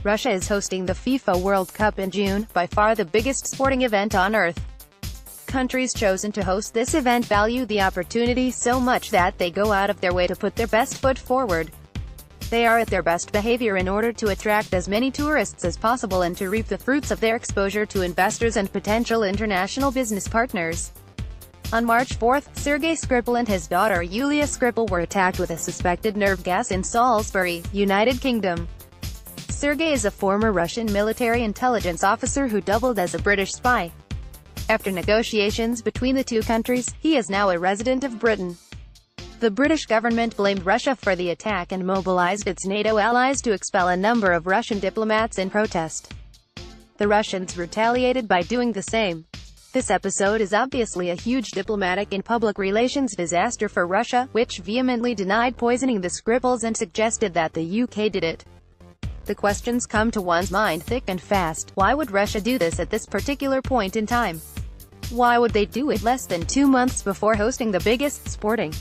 Russia is hosting the FIFA World Cup in June, by far the biggest sporting event on earth. Countries chosen to host this event value the opportunity so much that they go out of their way to put their best foot forward. They are at their best behavior in order to attract as many tourists as possible and to reap the fruits of their exposure to investors and potential international business partners. On March 4, Sergei Skripal and his daughter Yulia Skripal were attacked with a suspected nerve gas in Salisbury, United Kingdom. Sergei is a former Russian military intelligence officer who doubled as a British spy. After negotiations between the two countries, he is now a resident of Britain. The British government blamed Russia for the attack and mobilized its NATO allies to expel a number of Russian diplomats in protest. The Russians retaliated by doing the same. This episode is obviously a huge diplomatic and public relations disaster for Russia, which vehemently denied poisoning the Skripals and suggested that the UK did it. The questions come to one's mind thick and fast. Why would Russia do this at this particular point in time? Why would they do it less than 2 months before hosting the biggest sporting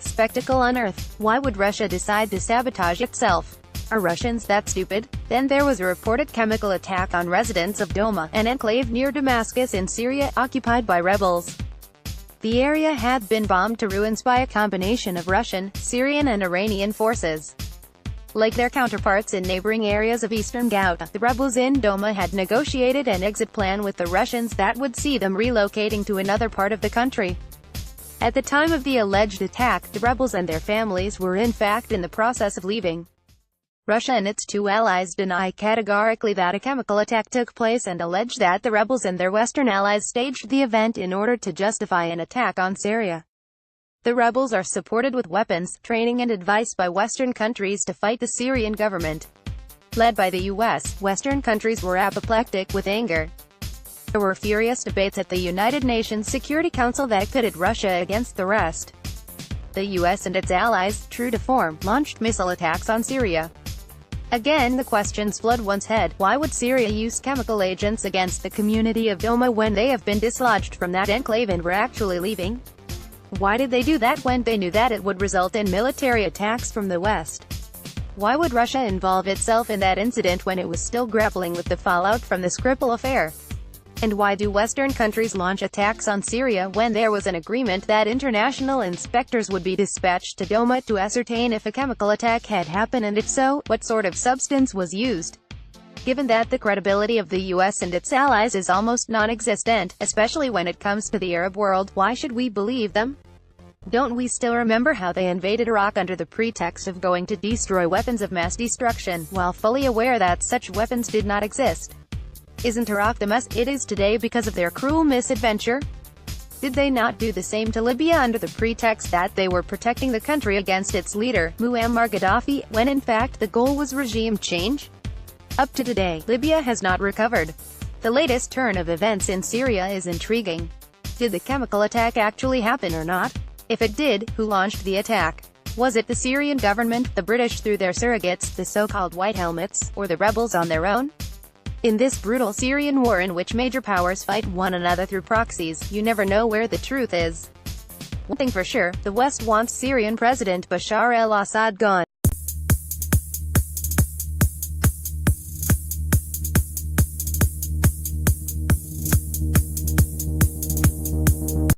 spectacle on earth? Why would Russia decide to sabotage itself? Are Russians that stupid? Then there was a reported chemical attack on residents of Doma, an enclave near Damascus in Syria, occupied by rebels. The area had been bombed to ruins by a combination of Russian, Syrian and Iranian forces. Like their counterparts in neighboring areas of eastern Ghouta, the rebels in Doma had negotiated an exit plan with the Russians that would see them relocating to another part of the country. At the time of the alleged attack, the rebels and their families were in fact in the process of leaving. Russia and its two allies deny categorically that a chemical attack took place and allege that the rebels and their Western allies staged the event in order to justify an attack on Syria. The rebels are supported with weapons, training and advice by Western countries to fight the Syrian government. Led by the US, Western countries were apoplectic with anger. There were furious debates at the United Nations Security Council that pitted Russia against the rest. The US and its allies, true to form, launched missile attacks on Syria. Again the questions flood one's head. Why would Syria use chemical agents against the community of Doma when they have been dislodged from that enclave and were actually leaving? Why did they do that when they knew that it would result in military attacks from the West? Why would Russia involve itself in that incident when it was still grappling with the fallout from the Skripal affair? And why do Western countries launch attacks on Syria when there was an agreement that international inspectors would be dispatched to Doma to ascertain if a chemical attack had happened and if so, what sort of substance was used? Given that the credibility of the US and its allies is almost non-existent, especially when it comes to the Arab world, why should we believe them? Don't we still remember how they invaded Iraq under the pretext of going to destroy weapons of mass destruction, while fully aware that such weapons did not exist? Isn't Iraq the mess it is today because of their cruel misadventure? Did they not do the same to Libya under the pretext that they were protecting the country against its leader, Muammar Gaddafi, when in fact the goal was regime change? Up to today, Libya has not recovered. The latest turn of events in Syria is intriguing. Did the chemical attack actually happen or not? If it did, who launched the attack? Was it the Syrian government, the British through their surrogates, the so-called White Helmets, or the rebels on their own? In this brutal Syrian war in which major powers fight one another through proxies, you never know where the truth is. One thing for sure, the West wants Syrian President Bashar al-Assad gone.